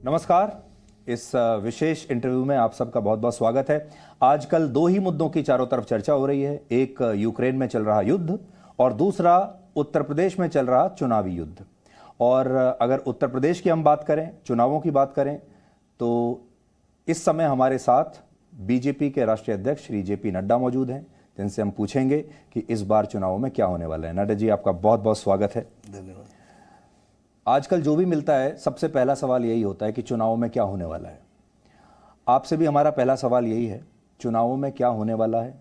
नमस्कार। इस विशेष इंटरव्यू में आप सबका बहुत बहुत स्वागत है। आजकल दो ही मुद्दों की चारों तरफ चर्चा हो रही है, एक यूक्रेन में चल रहा युद्ध और दूसरा उत्तर प्रदेश में चल रहा चुनावी युद्ध। और अगर उत्तर प्रदेश की हम बात करें, चुनावों की बात करें, तो इस समय हमारे साथ बीजेपी के राष्ट्रीय अध्यक्ष श्री जेपी नड्डा मौजूद हैं, जिनसे हम पूछेंगे कि इस बार चुनावों में क्या होने वाला है। नड्डा जी, आपका बहुत बहुत स्वागत है। धन्यवाद। आजकल जो भी मिलता है, सबसे पहला सवाल यही होता है कि चुनावों में क्या होने वाला है। आपसे भी हमारा पहला सवाल यही है, चुनावों में क्या होने वाला है।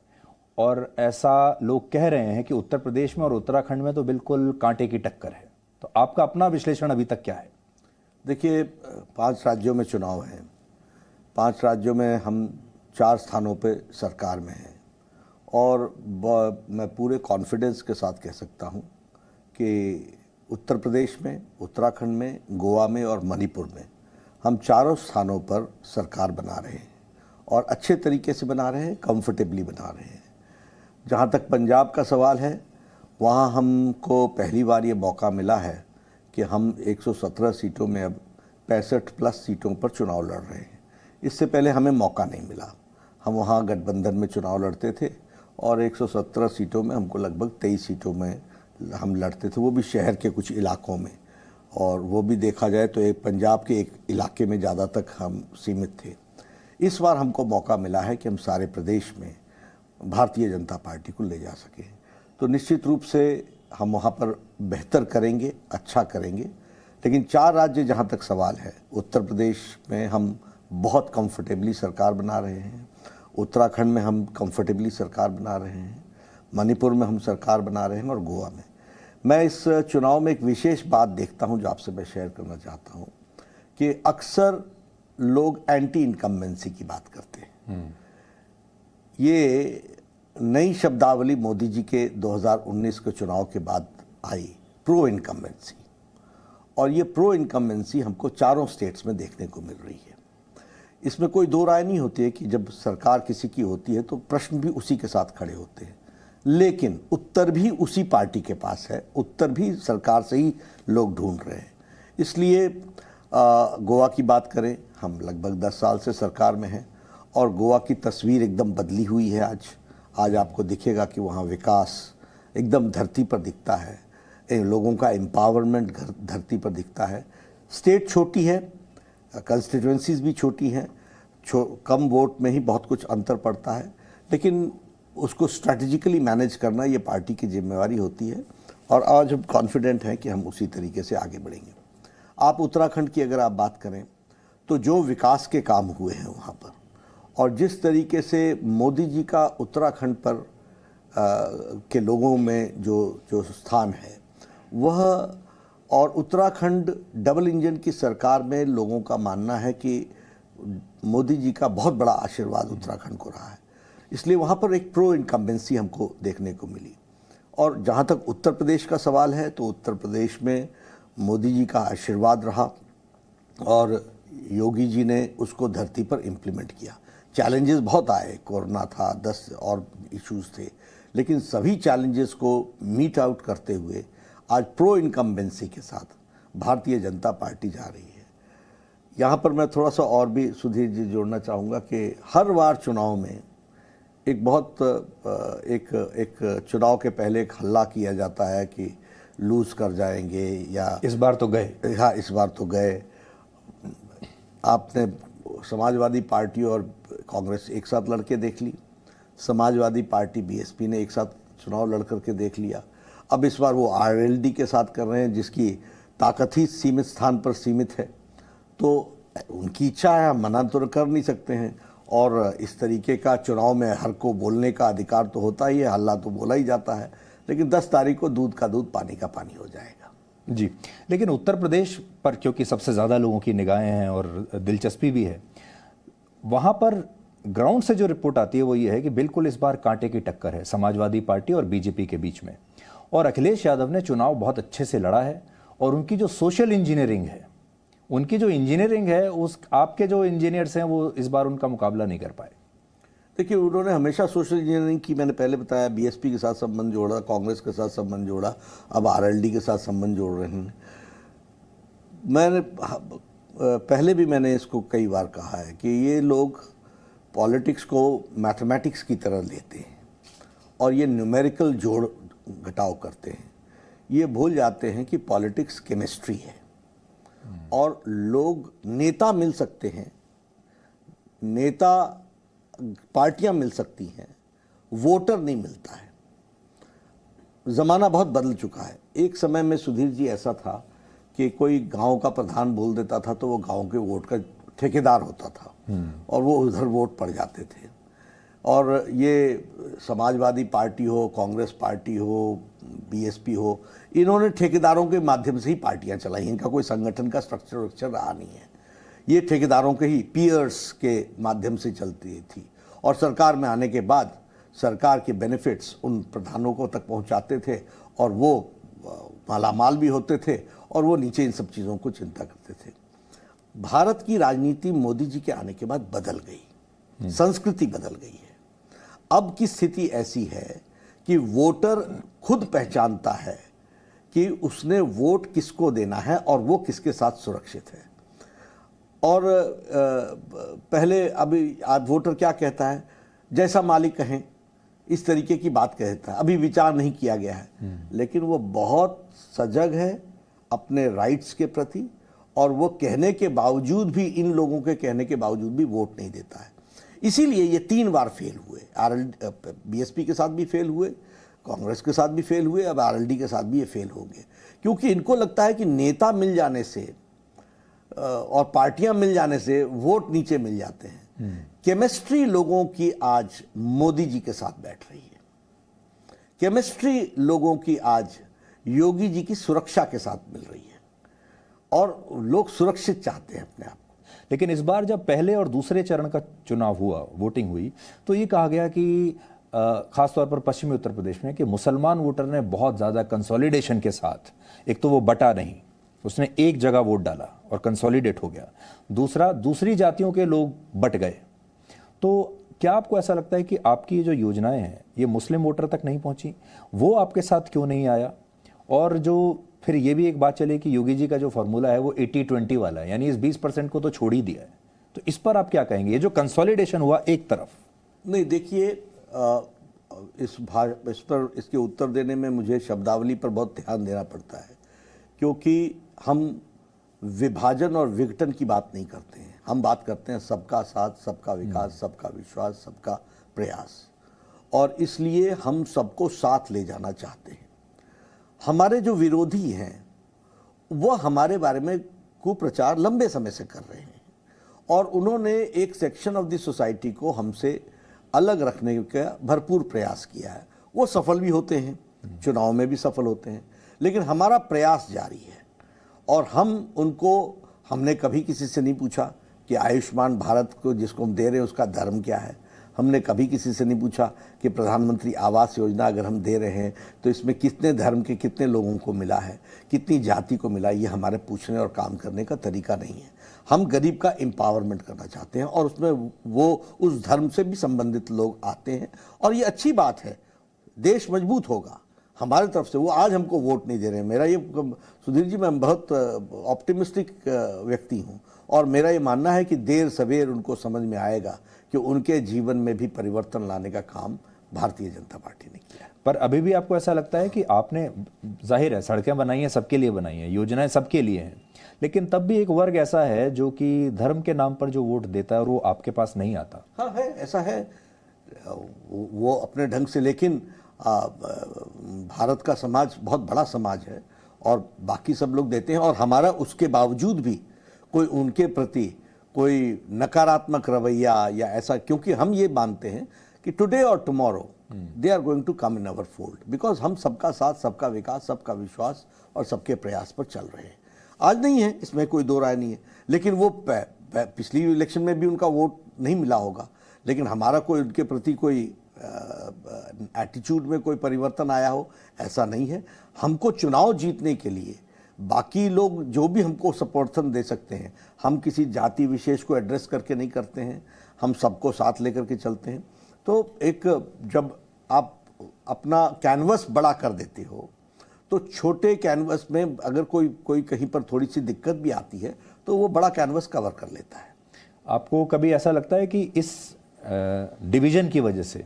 और ऐसा लोग कह रहे हैं कि उत्तर प्रदेश में और उत्तराखंड में तो बिल्कुल कांटे की टक्कर है, तो आपका अपना विश्लेषण अभी तक क्या है? देखिए, 5 राज्यों में चुनाव हैं। 5 राज्यों में हम 4 स्थानों पे सरकार में हैं और मैं पूरे कॉन्फिडेंस के साथ कह सकता हूँ कि उत्तर प्रदेश में, उत्तराखंड में, गोवा में और मणिपुर में हम चारों स्थानों पर सरकार बना रहे हैं और अच्छे तरीके से बना रहे हैं, कंफर्टेबली बना रहे हैं। जहाँ तक पंजाब का सवाल है, वहाँ हमको पहली बार ये मौका मिला है कि हम 117 सीटों में अब 65+ सीटों पर चुनाव लड़ रहे हैं। इससे पहले हमें मौका नहीं मिला। हम वहाँ गठबंधन में चुनाव लड़ते थे और 117 सीटों में हमको लगभग 23 सीटों में हम लड़ते थे, वो भी शहर के कुछ इलाकों में, और वो भी देखा जाए तो एक पंजाब के एक इलाके में ज़्यादा तक हम सीमित थे। इस बार हमको मौका मिला है कि हम सारे प्रदेश में भारतीय जनता पार्टी को ले जा सकें, तो निश्चित रूप से हम वहाँ पर बेहतर करेंगे, अच्छा करेंगे। लेकिन 4 राज्य जहाँ तक सवाल है, उत्तर प्रदेश में हम बहुत कंफर्टेबली सरकार बना रहे हैं, उत्तराखंड में हम कंफर्टेबली सरकार बना रहे हैं, मणिपुर में हम सरकार बना रहे हैं और गोवा में। मैं इस चुनाव में एक विशेष बात देखता हूं जो आपसे मैं शेयर करना चाहता हूं कि अक्सर लोग एंटी इनकम्बेंसी की बात करते हैं। ये नई शब्दावली मोदी जी के 2019 के चुनाव के बाद आई, प्रो इनकम्बेंसी, और ये प्रो इनकम्बेंसी हमको चारों स्टेट्स में देखने को मिल रही है। इसमें कोई दो राय नहीं होती है कि जब सरकार किसी की होती है तो प्रश्न भी उसी के साथ खड़े होते हैं, लेकिन उत्तर भी उसी पार्टी के पास है, उत्तर भी सरकार से ही लोग ढूंढ रहे हैं। इसलिए गोवा की बात करें, हम लगभग 10 साल से सरकार में हैं और गोवा की तस्वीर एकदम बदली हुई है। आज आपको दिखेगा कि वहाँ विकास एकदम धरती पर दिखता है, इन लोगों का एम्पावरमेंट धरती पर दिखता है। स्टेट छोटी है, कंस्टिट्यूएंसीज भी छोटी हैं, कम वोट में ही बहुत कुछ अंतर पड़ता है, लेकिन उसको स्ट्रैटेजिकली मैनेज करना ये पार्टी की जिम्मेवारी होती है और आज हम कॉन्फिडेंट हैं कि हम उसी तरीके से आगे बढ़ेंगे। आप उत्तराखंड की अगर आप बात करें तो जो विकास के काम हुए हैं वहाँ पर, और जिस तरीके से मोदी जी का उत्तराखंड पर के लोगों में जो स्थान है वह, और उत्तराखंड डबल इंजन की सरकार में लोगों का मानना है कि मोदी जी का बहुत बड़ा आशीर्वाद उत्तराखंड को रहा है, इसलिए वहाँ पर एक प्रो इनकम्बेंसी हमको देखने को मिली। और जहाँ तक उत्तर प्रदेश का सवाल है तो उत्तर प्रदेश में मोदी जी का आशीर्वाद रहा और योगी जी ने उसको धरती पर इम्प्लीमेंट किया। चैलेंजेस बहुत आए, कोरोना था, 10 और इश्यूज थे, लेकिन सभी चैलेंजेस को मीट आउट करते हुए आज प्रो इनकम्बेंसी के साथ भारतीय जनता पार्टी जा रही है। यहाँ पर मैं थोड़ा सा और भी सुधीर जी जोड़ना चाहूँगा कि हर बार चुनाव में एक चुनाव के पहले एक हल्ला किया जाता है कि लूज कर जाएंगे, या इस बार तो गए। हाँ, इस बार तो गए। आपने समाजवादी पार्टी और कांग्रेस एक साथ लड़के देख ली, समाजवादी पार्टी बीएसपी ने एक साथ चुनाव लड़ करके देख लिया। अब इस बार वो आरएलडी के साथ कर रहे हैं जिसकी ताकत ही सीमित स्थान पर सीमित है, तो उनकी इच्छा है, हम मना तो कर नहीं सकते हैं। और इस तरीके का चुनाव में हर को बोलने का अधिकार तो होता ही है, हल्ला तो बोला ही जाता है, लेकिन 10 तारीख को दूध का दूध पानी का पानी हो जाएगा। जी, लेकिन उत्तर प्रदेश पर क्योंकि सबसे ज़्यादा लोगों की निगाहें हैं और दिलचस्पी भी है, वहाँ पर ग्राउंड से जो रिपोर्ट आती है वो ये है कि बिल्कुल इस बार कांटे की टक्कर है समाजवादी पार्टी और बीजेपी के बीच में। और अखिलेश यादव ने चुनाव बहुत अच्छे से लड़ा है और उनकी जो सोशल इंजीनियरिंग है, उस आपके जो इंजीनियर्स हैं वो इस बार उनका मुकाबला नहीं कर पाए। देखिए, उन्होंने हमेशा सोशल इंजीनियरिंग की, मैंने पहले बताया, बीएसपी के साथ संबंध जोड़ा, कांग्रेस के साथ संबंध जोड़ा, अब आरएलडी के साथ संबंध जोड़ रहे हैं। मैंने पहले भी मैंने इसको कई बार कहा है कि ये लोग पॉलिटिक्स को मैथमेटिक्स की तरह लेते हैं और ये न्यूमेरिकल जोड़ घटाव करते हैं। ये भूल जाते हैं कि पॉलिटिक्स केमिस्ट्री है और लोग नेता मिल सकते हैं, नेता पार्टियां मिल सकती हैं, वोटर नहीं मिलता है। ज़माना बहुत बदल चुका है। एक समय में सुधीर जी ऐसा था कि कोई गांव का प्रधान बोल देता था तो वो गांव के वोट का ठेकेदार होता था और वो उधर वोट पड़ जाते थे। और ये समाजवादी पार्टी हो, कांग्रेस पार्टी हो, बीएसपी हो, इन्होंने ठेकेदारों के माध्यम से ही पार्टियां चलाई। इनका कोई संगठन का स्ट्रक्चर रहा नहीं है। ये ठेकेदारों के ही पीयर्स के माध्यम से चलती थी और सरकार में आने के बाद सरकार के बेनिफिट्स उन प्रधानों को तक पहुंचाते थे और वो मालामाल भी होते थे और वो नीचे इन सब चीज़ों को चिंता करते थे। भारत की राजनीति मोदी जी के आने के बाद बदल गई, संस्कृति बदल गई है। अब की स्थिति ऐसी है कि वोटर खुद पहचानता है कि उसने वोट किसको देना है और वो किसके साथ सुरक्षित है। और पहले अभी आज वोटर क्या कहता है, जैसा मालिक कहें, इस तरीके की बात कहता है। अभी विचार नहीं किया गया है, लेकिन वो बहुत सजग है अपने राइट्स के प्रति और वो कहने के बावजूद भी, इन लोगों के कहने के बावजूद भी वोट नहीं देता है। इसीलिए ये 3 बार फेल हुए। बीएसपी के साथ भी फेल हुए, कांग्रेस के साथ भी फेल हुए, अब आरएलडी के साथ भी ये फेल हो गए, क्योंकि इनको लगता है कि नेता मिल जाने से और पार्टियां मिल जाने से वोट नीचे मिल जाते हैं। केमिस्ट्री लोगों की आज मोदी जी के साथ बैठ रही है। केमिस्ट्री लोगों की आज योगी जी की सुरक्षा के साथ मिल रही है और लोग सुरक्षित चाहते हैं अपने आप को। लेकिन इस बार जब पहले और दूसरे चरण का चुनाव हुआ, वोटिंग हुई, तो ये कहा गया कि खासतौर पर पश्चिमी उत्तर प्रदेश में कि मुसलमान वोटर ने बहुत ज़्यादा कंसोलिडेशन के साथ, एक तो वो बटा नहीं, उसने एक जगह वोट डाला और कंसोलिडेट हो गया। दूसरा, दूसरी जातियों के लोग बट गए। तो क्या आपको ऐसा लगता है कि आपकी जो योजनाएं हैं ये मुस्लिम वोटर तक नहीं पहुंची? वो आपके साथ क्यों नहीं आया? और जो फिर ये भी एक बात चले कि योगी जी का जो फॉर्मूला है वो 80-20 वाला है, यानी इस 20% को तो छोड़ ही दिया है। तो इस पर आप क्या कहेंगे? ये जो कंसोलिडेशन हुआ एक तरफ। नहीं, देखिए, इस पर इसके उत्तर देने में मुझे शब्दावली पर बहुत ध्यान देना पड़ता है, क्योंकि हम विभाजन और विघटन की बात नहीं करते हैं। हम बात करते हैं सबका साथ, सबका विकास, सबका विश्वास, सबका प्रयास, और इसलिए हम सबको साथ ले जाना चाहते हैं। हमारे जो विरोधी हैं वो हमारे बारे में कुप्रचार लंबे समय से कर रहे हैं और उन्होंने एक सेक्शन ऑफ द सोसाइटी को हमसे अलग रखने का भरपूर प्रयास किया है। वो सफल भी होते हैं, चुनाव में भी सफल होते हैं, लेकिन हमारा प्रयास जारी है। और हमने कभी किसी से नहीं पूछा कि आयुष्मान भारत को जिसको हम दे रहे हैं उसका धर्म क्या है। हमने कभी किसी से नहीं पूछा कि प्रधानमंत्री आवास योजना अगर हम दे रहे हैं तो इसमें कितने धर्म के कितने लोगों को मिला है, कितनी जाति को मिला। ये हमारे पूछने और काम करने का तरीका नहीं है। हम गरीब का एम्पावरमेंट करना चाहते हैं और उसमें वो उस धर्म से भी संबंधित लोग आते हैं और ये अच्छी बात है। देश मजबूत होगा हमारी तरफ से। वो आज हमको वोट नहीं दे रहे हैं। मेरा ये, सुधीर जी, मैं बहुत ऑप्टिमिस्टिक व्यक्ति हूँ और मेरा ये मानना है कि देर सवेर उनको समझ में आएगा कि उनके जीवन में भी परिवर्तन लाने का काम भारतीय जनता पार्टी ने किया। पर अभी भी आपको ऐसा लगता है कि आपने, जाहिर है सड़कें बनाई हैं, सबके लिए बनाई हैं, योजनाएं सबके लिए हैं, लेकिन तब भी एक वर्ग ऐसा है जो कि धर्म के नाम पर जो वोट देता है और वो आपके पास नहीं आता? हाँ है, ऐसा है, वो अपने ढंग से। लेकिन भारत का समाज बहुत बड़ा समाज है और बाकी सब लोग देते हैं और हमारा उसके बावजूद भी कोई उनके प्रति कोई नकारात्मक रवैया या ऐसा, क्योंकि हम ये मानते हैं कि टुडे और tomorrow they are going to come in our fold, because हम सबका साथ, सबका विकास, सबका विश्वास और सबके प्रयास पर चल रहे हैं। आज नहीं है, इसमें कोई दो राय नहीं है, लेकिन वो पिछली इलेक्शन में भी उनका वोट नहीं मिला होगा, लेकिन हमारा कोई उनके प्रति कोई एटीट्यूड में कोई परिवर्तन आया हो, ऐसा नहीं है। हमको चुनाव जीतने के लिए बाकी लोग जो भी हमको समर्थन दे सकते हैं, हम किसी जाति विशेष को एड्रेस करके नहीं करते हैं, हम सबको साथ लेकर के चलते हैं। तो एक, जब आप अपना कैनवस बड़ा कर देते हो तो छोटे कैनवस में अगर कोई कहीं पर थोड़ी सी दिक्कत भी आती है तो वो बड़ा कैनवस कवर कर लेता है। आपको कभी ऐसा लगता है कि इस डिवीजन की वजह से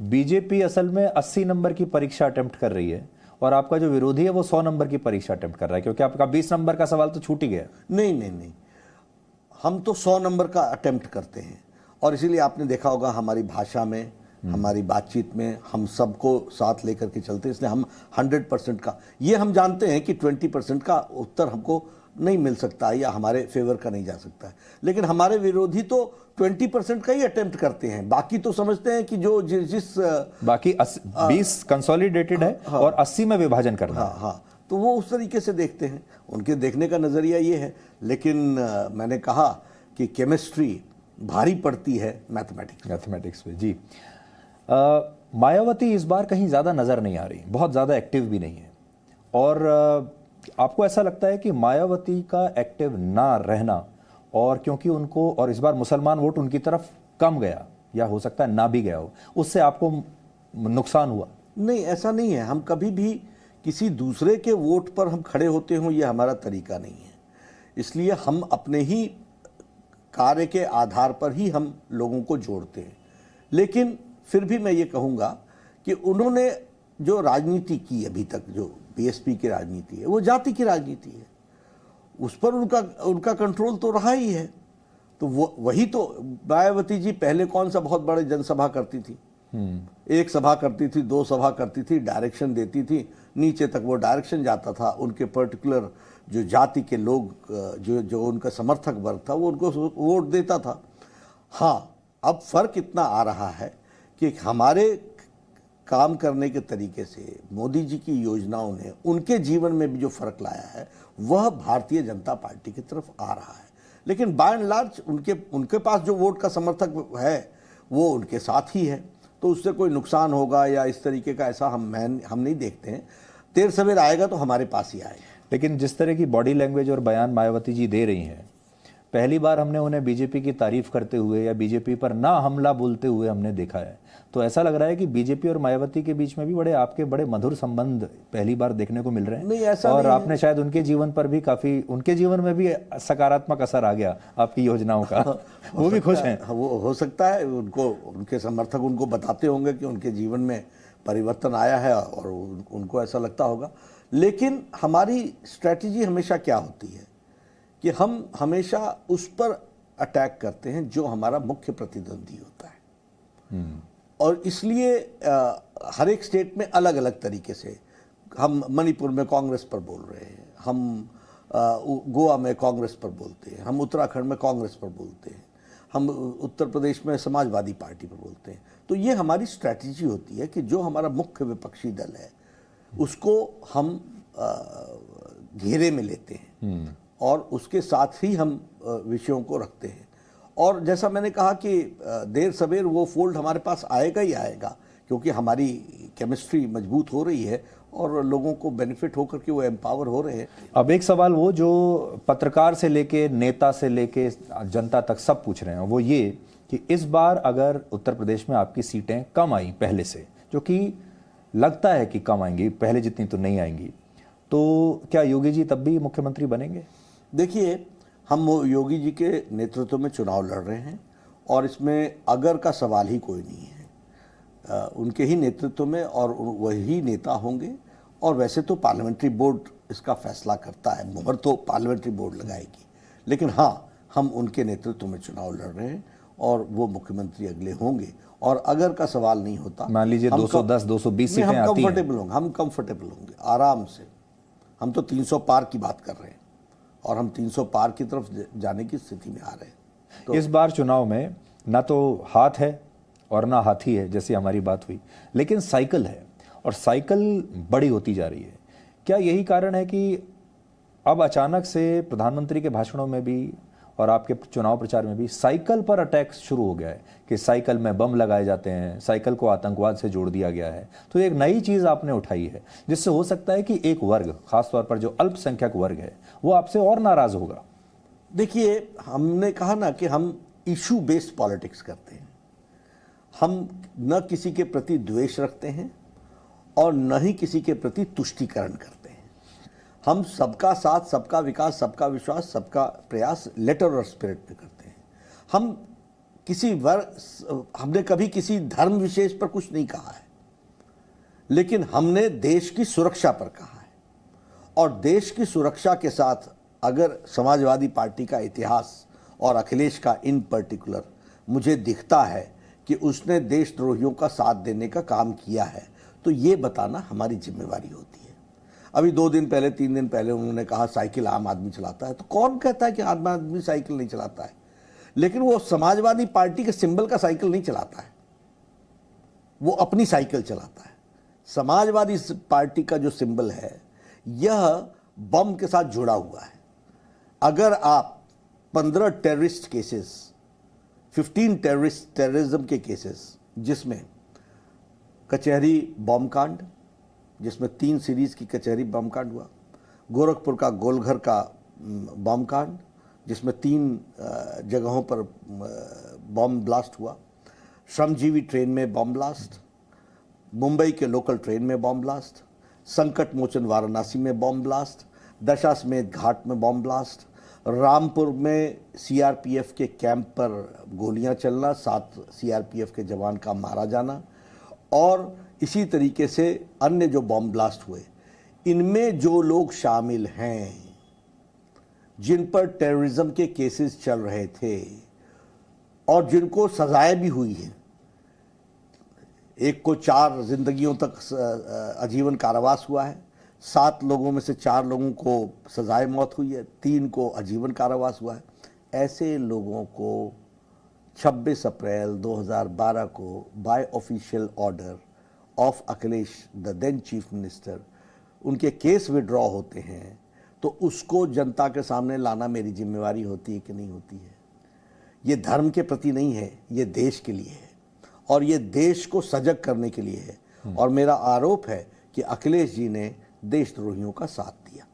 बीजेपी असल में 80 नंबर की परीक्षा अटेम्प्ट कर रही है और आपका जो विरोधी है वो 100 नंबर की परीक्षा अटेम्प्ट कर रहा है, क्योंकि आपका 20 नंबर का सवाल तो छूट ही गया? नहीं, हम तो 100 नंबर का अटेम्प्ट करते हैं, और इसीलिए आपने देखा होगा हमारी भाषा में, हमारी बातचीत में हम सबको साथ लेकर के चलते हैं। इसलिए हम 100% का, ये हम जानते हैं कि 20% का उत्तर हमको नहीं मिल सकता है या हमारे फेवर का नहीं जा सकता है, लेकिन हमारे विरोधी तो 20% का ही अटेम्प्ट करते हैं। बाकी तो समझते हैं कि जो जिस बाकी 20 कंसोलिडेटेड है और 80 में विभाजन करना है। हाँ, तो वो उस तरीके से देखते हैं, उनके देखने का नज़रिया ये है। लेकिन मैंने कहा कि केमिस्ट्री भारी पड़ती है मैथमेटिक्स पे। जी, मायावती इस बार कहीं ज़्यादा नज़र नहीं आ रही, बहुत ज़्यादा एक्टिव भी नहीं है, और आपको ऐसा लगता है कि मायावती का एक्टिव ना रहना, और क्योंकि उनको, और इस बार मुसलमान वोट उनकी तरफ कम गया या हो सकता है ना भी गया हो, उससे आपको नुकसान हुआ? नहीं, ऐसा नहीं है। हम कभी भी किसी दूसरे के वोट पर हम खड़े होते हों, ये हमारा तरीका नहीं है। इसलिए हम अपने ही कार्य के आधार पर ही हम लोगों को जोड़ते हैं। लेकिन फिर भी मैं ये कहूँगा कि उन्होंने जो राजनीति की अभी तक, जो बीएसपी की राजनीति है, वो जाति की राजनीति है, उस पर उनका कंट्रोल तो रहा ही है। तो वही तो मायावती जी पहले कौन सा बहुत बड़े जनसभा करती थी, एक सभा करती थी, 2 सभा करती थी, डायरेक्शन देती थी, नीचे तक वो डायरेक्शन जाता था। उनके पर्टिकुलर जो जाति के लोग, जो उनका समर्थक वर्ग था, वो उनको वोट देता था। हाँ, अब फर्क इतना आ रहा है कि हमारे काम करने के तरीके से मोदी जी की योजनाओं ने उनके जीवन में भी जो फर्क लाया है, वह भारतीय जनता पार्टी की तरफ आ रहा है। लेकिन बाय एंड लार्ज उनके पास जो वोट का समर्थक है वो उनके साथ ही है, तो उससे कोई नुकसान होगा या इस तरीके का, ऐसा हम नहीं देखते हैं। देर सवेर आएगा तो हमारे पास ही आएगा। लेकिन जिस तरह की बॉडी लैंग्वेज और बयान मायावती जी दे रही हैं, पहली बार हमने उन्हें बीजेपी की तारीफ करते हुए या बीजेपी पर ना हमला बोलते हुए हमने देखा है, तो ऐसा लग रहा है कि बीजेपी और मायावती के बीच में भी आपके बड़े मधुर संबंध पहली बार देखने को मिल रहे हैं। नहीं, ऐसा और नहीं आपने शायद उनके जीवन पर भी काफी, उनके जीवन में भी सकारात्मक असर आ गया आपकी योजनाओं का। वो भी खुश हैं? वो हो सकता है, उनके समर्थक उनको बताते होंगे कि उनके जीवन में परिवर्तन आया है और उनको ऐसा लगता होगा। लेकिन हमारी स्ट्रैटेजी हमेशा क्या होती है कि हम हमेशा उस पर अटैक करते हैं जो हमारा मुख्य प्रतिद्वंदी होता है। और इसलिए हर एक स्टेट में अलग अलग तरीके से, हम मणिपुर में कांग्रेस पर बोल रहे हैं, हम गोवा में कांग्रेस पर बोलते हैं, हम उत्तराखंड में कांग्रेस पर बोलते हैं, हम उत्तर प्रदेश में समाजवादी पार्टी पर बोलते हैं। तो ये हमारी स्ट्रैटेजी होती है कि जो हमारा मुख्य विपक्षी दल है उसको हम घेरे में लेते हैं और उसके साथ ही हम विषयों को रखते हैं। और जैसा मैंने कहा कि देर सवेर वो फोल्ड हमारे पास आएगा ही आएगा, क्योंकि हमारी केमिस्ट्री मजबूत हो रही है और लोगों को बेनिफिट होकर के वो एम्पावर हो रहे हैं। अब एक सवाल वो जो पत्रकार से लेके नेता से लेके जनता तक सब पूछ रहे हैं, वो ये कि इस बार अगर उत्तर प्रदेश में आपकी सीटें कम आई पहले से, जो कि लगता है कि कम आएंगी, पहले जितनी तो नहीं आएंगी, तो क्या योगी जी तब भी मुख्यमंत्री बनेंगे? देखिए, हम योगी जी के नेतृत्व में चुनाव लड़ रहे हैं और इसमें अगर का सवाल ही कोई नहीं है। उनके ही नेतृत्व में और वही नेता होंगे। और वैसे तो पार्लियामेंट्री बोर्ड इसका फैसला करता है, मुहर तो पार्लियामेंट्री बोर्ड लगाएगी, लेकिन हाँ, हम उनके नेतृत्व में चुनाव लड़ रहे हैं और वो मुख्यमंत्री अगले होंगे। और अगर का सवाल नहीं होता, मान लीजिए 210-220 सीटें आती हैं, हम कंफर्टेबल होंगे आराम से। हम तो 300 पार की बात कर रहे हैं और हम 300 पार की तरफ जाने की स्थिति में आ रहे हैं। तो इस बार चुनाव में ना तो हाथ है और ना हाथी है, जैसी हमारी बात हुई, लेकिन साइकिल है और साइकिल बड़ी होती जा रही है। क्या यही कारण है कि अब अचानक से प्रधानमंत्री के भाषणों में भी और आपके चुनाव प्रचार में भी साइकिल पर अटैक शुरू हो गया है कि साइकिल में बम लगाए जाते हैं, साइकिल को आतंकवाद से जोड़ दिया गया है? तो एक नई चीज़ आपने उठाई है जिससे हो सकता है कि एक वर्ग, खासतौर पर जो अल्पसंख्यक वर्ग है, वो आपसे और नाराज होगा। देखिए, हमने कहा ना कि हम इशू बेस्ड पॉलिटिक्स करते हैं। हम न किसी के प्रति द्वेष रखते हैं और न ही किसी के प्रति तुष्टीकरण करते हैं। हम सबका साथ, सबका विकास, सबका विश्वास, सबका प्रयास लेटर और स्पिरिट में करते हैं। हम किसी वर्ग, हमने कभी किसी धर्म विशेष पर कुछ नहीं कहा है, लेकिन हमने देश की सुरक्षा पर कहा है। और देश की सुरक्षा के साथ अगर समाजवादी पार्टी का इतिहास और अखिलेश का इन पर्टिकुलर मुझे दिखता है कि उसने देशद्रोहियों का साथ देने का काम किया है, तो ये बताना हमारी जिम्मेवारी होती है। अभी 2 दिन पहले, 3 दिन पहले उन्होंने कहा साइकिल आम आदमी चलाता है। तो कौन कहता है कि आम आदमी साइकिल नहीं चलाता है? लेकिन वो समाजवादी पार्टी के सिंबल का साइकिल नहीं चलाता है, वो अपनी साइकिल चलाता है। समाजवादी पार्टी का जो सिंबल है यह बम के साथ जुड़ा हुआ है। अगर आप 15 टेररिस्ट केसेस, 15 टेररिज्म के केसेस, जिसमें कचहरी बम कांड, जिसमें 3 सीरीज की कचहरी बम कांड हुआ, गोरखपुर का गोलघर का बम कांड जिसमें 3 जगहों पर बम ब्लास्ट हुआ, श्रमजीवी ट्रेन में बम ब्लास्ट, मुंबई के लोकल ट्रेन में बम ब्लास्ट, संकट मोचन वाराणसी में बम ब्लास्ट, दशाश्वमेध घाट में बम ब्लास्ट, रामपुर में सीआरपीएफ के कैंप पर गोलियां चलना, 7 सीआरपीएफ के जवान का मारा जाना, और इसी तरीके से अन्य जो बम ब्लास्ट हुए, इनमें जो लोग शामिल हैं, जिन पर टेररिज्म के केसेस चल रहे थे और जिनको सजाएं भी हुई हैं, एक को 4 जिंदगियों तक आजीवन कारावास हुआ है, 7 लोगों में से 4 लोगों को सजाए मौत हुई है, 3 को आजीवन कारावास हुआ है। ऐसे लोगों को 26 अप्रैल 2012 को by official order of Akhilesh the then chief minister उनके केस विड्रॉ होते हैं, तो उसको जनता के सामने लाना मेरी जिम्मेवारी होती है कि नहीं होती है? ये धर्म के प्रति नहीं है, ये देश के लिए है और ये देश को सजग करने के लिए है। और मेरा आरोप है कि अखिलेश जी ने देशद्रोहियों का साथ दिया,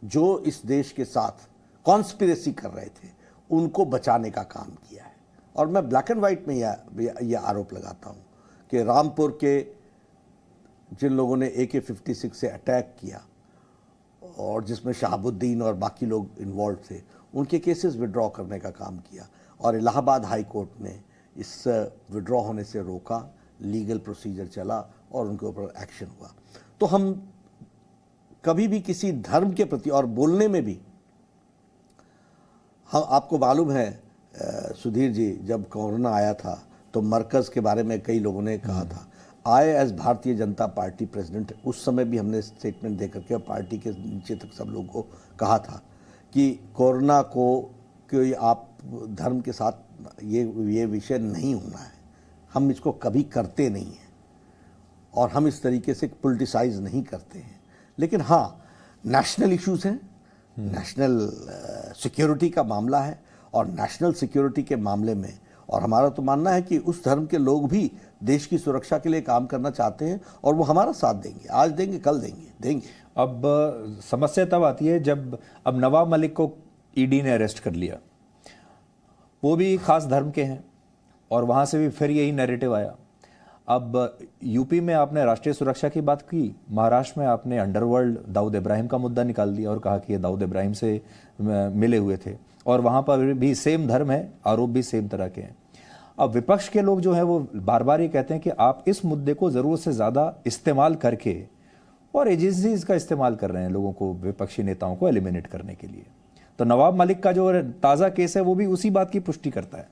जो इस देश के साथ कॉन्स्पिरेसी कर रहे थे, उनको बचाने का काम किया है। और मैं ब्लैक एंड वाइट में यह आरोप लगाता हूँ कि रामपुर के जिन लोगों ने AK-56 से अटैक किया और जिसमें शहाबुद्दीन और बाकी लोग इन्वॉल्व थे, उनके केसेस विड्रॉ करने का काम किया और इलाहाबाद हाई कोर्ट ने इस विड्रॉ होने से रोका, लीगल प्रोसीजर चला और उनके ऊपर एक्शन हुआ। तो हम कभी भी किसी धर्म के प्रति, और बोलने में भी, हम, आपको मालूम है सुधीर जी, जब कोरोना आया था तो मरकज़ के बारे में कई लोगों ने कहा था। आए as Bharatiya Janata party president, उस समय भी हमने स्टेटमेंट दे करके पार्टी के नीचे तक सब लोगों को कहा था कि कोरोना को कोई आप धर्म के साथ ये विषय नहीं होना है, हम इसको कभी करते नहीं हैं और हम इस तरीके से पॉलिटिसाइज नहीं करते हैं। लेकिन हाँ, नेशनल इश्यूज हैं, नेशनल सिक्योरिटी का मामला है और नेशनल सिक्योरिटी के मामले में, और हमारा तो मानना है कि उस धर्म के लोग भी देश की सुरक्षा के लिए काम करना चाहते हैं और वो हमारा साथ देंगे, आज देंगे, कल देंगे। अब समस्या तब आती है जब अब नवाब मलिक को ईडी ने अरेस्ट कर लिया, वो भी खास धर्म के हैं और वहाँ से भी फिर यही नैरेटिव आया। अब यूपी में आपने राष्ट्रीय सुरक्षा की बात की, महाराष्ट्र में आपने अंडरवर्ल्ड दाऊद इब्राहिम का मुद्दा निकाल दिया और कहा कि ये दाऊद इब्राहिम से मिले हुए थे, और वहाँ पर भी सेम धर्म है, आरोप भी सेम तरह के हैं। अब विपक्ष के लोग जो हैं वो बार बार ये कहते हैं कि आप इस मुद्दे को ज़रूरत से ज़्यादा इस्तेमाल करके, और एजेंसीज का इस्तेमाल कर रहे हैं लोगों को, विपक्षी नेताओं को एलिमिनेट करने के लिए। तो नवाब मलिक का जो ताज़ा केस है वो भी उसी बात की पुष्टि करता है।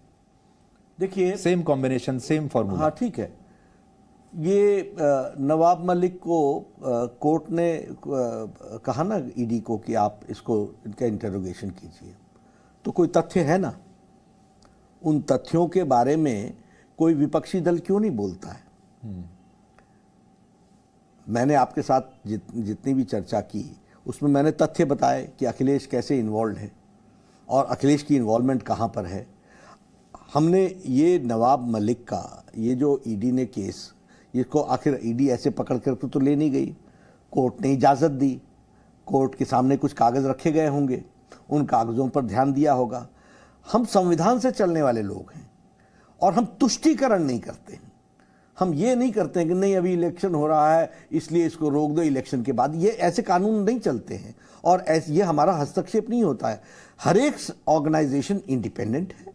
देखिए, सेम कॉम्बिनेशन, सेम फॉर्मूला। हाँ, ठीक है। ये नवाब मलिक को कोर्ट ने कहा ना ईडी को कि आप इसको, इनका इंटरोगेशन कीजिए, तो कोई तथ्य है ना, उन तथ्यों के बारे में कोई विपक्षी दल क्यों नहीं बोलता है? मैंने आपके साथ जितनी भी चर्चा की उसमें मैंने तथ्य बताए कि अखिलेश कैसे इन्वॉल्व है और अखिलेश की इन्वॉल्वमेंट कहाँ पर है। हमने ये नवाब मलिक का ये जो ईडी ने केस, इसको आखिर ईडी ऐसे पकड़ कर तो ले नहीं गई, कोर्ट ने इजाज़त दी, कोर्ट के सामने कुछ कागज़ रखे गए होंगे, उन कागज़ों पर ध्यान दिया होगा। हम संविधान से चलने वाले लोग हैं और हम तुष्टीकरण नहीं करते हैं, हम ये नहीं करते हैं कि नहीं अभी इलेक्शन हो रहा है इसलिए इसको रोक दो इलेक्शन के बाद। ये ऐसे कानून नहीं चलते हैं और ऐसे ये हमारा हस्तक्षेप नहीं होता है। हर एक ऑर्गेनाइजेशन इंडिपेंडेंट है,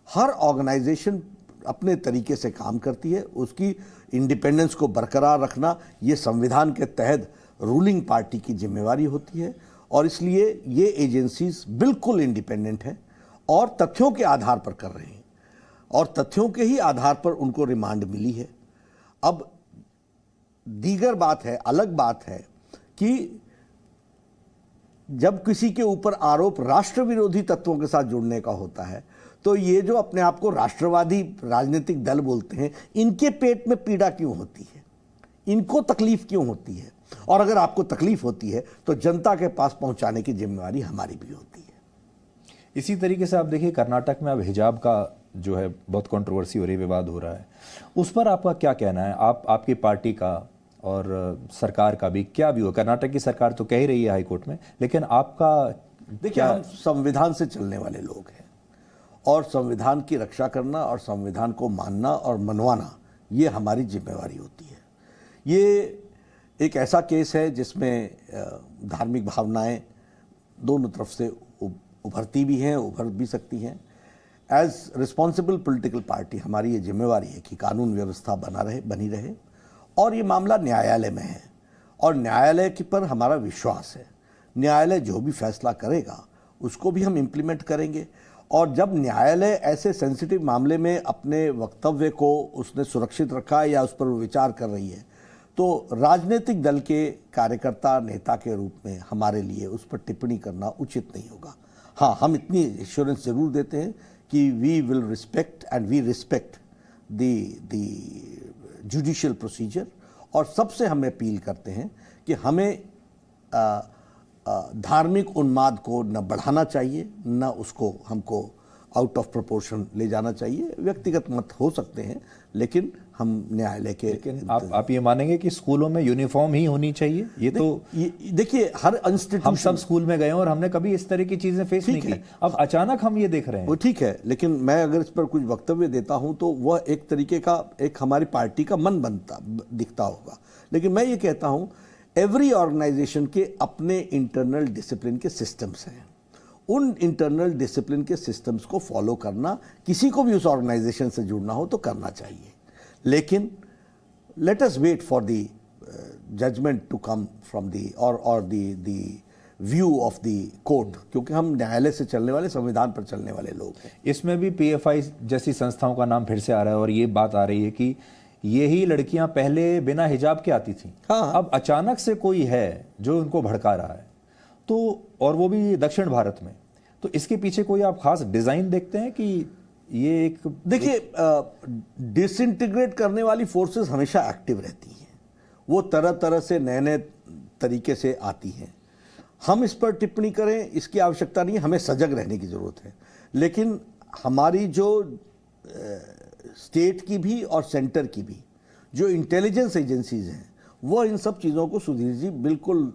हर ऑर्गेनाइजेशन अपने तरीके से काम करती है, उसकी इंडिपेंडेंस को बरकरार रखना ये संविधान के तहत रूलिंग पार्टी की जिम्मेवारी होती है और इसलिए ये एजेंसीज बिल्कुल इंडिपेंडेंट हैं और तथ्यों के आधार पर कर रहे हैं और तथ्यों के ही आधार पर उनको रिमांड मिली है। अब दीगर बात है, अलग बात है कि जब किसी के ऊपर आरोप राष्ट्र विरोधी तत्वों के साथ जुड़ने का होता है तो ये जो अपने आप को राष्ट्रवादी राजनीतिक दल बोलते हैं, इनके पेट में पीड़ा क्यों होती है, इनको तकलीफ क्यों होती है? और अगर आपको तकलीफ होती है तो जनता के पास पहुंचाने की जिम्मेवारी हमारी भी होती है। इसी तरीके से आप देखिए कर्नाटक में अब हिजाब का जो है बहुत कंट्रोवर्सी हो रही है, विवाद हो रहा है, उस पर आपका क्या कहना है? आपकी पार्टी का और सरकार का भी क्या व्यू है? कर्नाटक की सरकार तो कह ही रही है हाई कोर्ट में, लेकिन आपका देखिए, हम संविधान से चलने वाले लोग हैं और संविधान की रक्षा करना और संविधान को मानना और मनवाना ये हमारी जिम्मेवारी होती है। ये एक ऐसा केस है जिसमें धार्मिक भावनाएं दोनों तरफ से उभरती भी हैं, उभर भी सकती हैं। एज रिस्पॉन्सिबल पॉलिटिकल पार्टी हमारी ये जिम्मेवारी है कि कानून व्यवस्था बनी रहे और ये मामला न्यायालय में है और न्यायालय के पर हमारा विश्वास है। न्यायालय जो भी फैसला करेगा उसको भी हम इम्प्लीमेंट करेंगे और जब न्यायालय ऐसे सेंसिटिव मामले में अपने वक्तव्य को उसने सुरक्षित रखा है या उस पर विचार कर रही है तो राजनीतिक दल के कार्यकर्ता नेता के रूप में हमारे लिए उस पर टिप्पणी करना उचित नहीं होगा। हाँ, हम इतनी एश्योरेंस जरूर देते हैं कि we will respect and we respect the judicial procedure और सबसे हम अपील करते हैं कि हमें धार्मिक उन्माद को न बढ़ाना चाहिए न उसको हमको आउट ऑफ प्रोपोर्शन ले जाना चाहिए। व्यक्तिगत मत हो सकते हैं लेकिन हम न्यायालय के आप ये मानेंगे कि स्कूलों में यूनिफॉर्म ही होनी चाहिए? ये तो देखिए, हर इंस्टीट्यूशन, हम सब स्कूल में गए और हमने कभी इस तरह की चीजें फेस नहीं की, अब अचानक हम ये देख रहे हैं। वो ठीक है, लेकिन मैं अगर इस पर कुछ वक्तव्य देता हूं तो वह एक तरीके का एक हमारी पार्टी का मन दिखता होगा, लेकिन मैं ये कहता हूं एवरी ऑर्गेनाइजेशन के अपने इंटरनल डिसिप्लिन के सिस्टम्स हैं। उन इंटरनल डिसिप्लिन के सिस्टम्स को फॉलो करना, किसी को भी उस ऑर्गेनाइजेशन से जुड़ना हो तो करना चाहिए, लेकिन let us wait for the judgement to come from the और the view of the court, क्योंकि हम न्यायालय से चलने वाले, संविधान पर चलने वाले लोग हैं। इसमें भी पीएफआई जैसी संस्थाओं का नाम फिर से आ रहा है और ये बात आ रही है कि यही लड़कियां पहले बिना हिजाब के आती थी, हाँ। अब अचानक से कोई है जो उनको भड़का रहा है, तो और वो भी दक्षिण भारत में, तो इसके पीछे कोई आप खास डिजाइन देखते हैं कि ये एक? देखिए, डिसइंटीग्रेट करने वाली फोर्सेस हमेशा एक्टिव रहती हैं, वो तरह तरह से नए नए तरीके से आती हैं। हम इस पर टिप्पणी करें इसकी आवश्यकता नहीं है, हमें सजग रहने की ज़रूरत है, लेकिन हमारी जो स्टेट की भी और सेंटर की भी जो इंटेलिजेंस एजेंसीज हैं वो इन सब चीज़ों को सुधीर जी बिल्कुल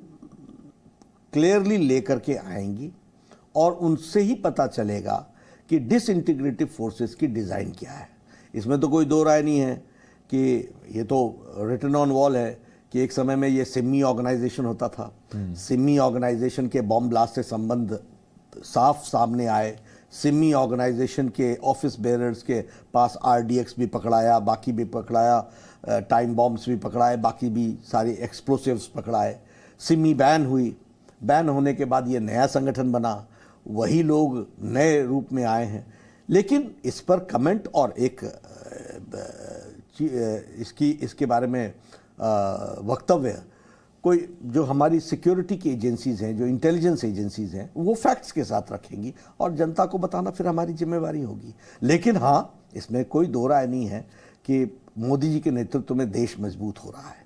क्लियरली लेकर के आएंगी और उनसे ही पता चलेगा कि डिसइंटीग्रेटिव फोर्सेस की डिज़ाइन क्या है। इसमें तो कोई दो राय नहीं है कि ये तो रिटन ऑन वॉल है कि एक समय में ये सिमी ऑर्गेनाइजेशन होता था, सिमी ऑर्गेनाइजेशन के बॉम्ब ब्लास्ट से संबंध साफ सामने आए, सिमी ऑर्गेनाइजेशन के ऑफिस बेरर्स के पास आरडीएक्स भी पकड़ाया, बाकी भी पकड़ाया, टाइम बॉम्ब्स भी पकड़ाए, बाकी भी सारे एक्सप्लोसिव्स पकड़ाए। सिमी बैन हुई, बैन होने के बाद ये नया संगठन बना, वही लोग नए रूप में आए हैं, लेकिन इस पर कमेंट और एक इसके बारे में वक्तव्य कोई जो हमारी सिक्योरिटी की एजेंसीज हैं, जो इंटेलिजेंस एजेंसीज हैं, वो फैक्ट्स के साथ रखेंगी और जनता को बताना फिर हमारी जिम्मेवारी होगी। लेकिन हाँ, इसमें कोई दो राय नहीं है कि मोदी जी के नेतृत्व में देश मजबूत हो रहा है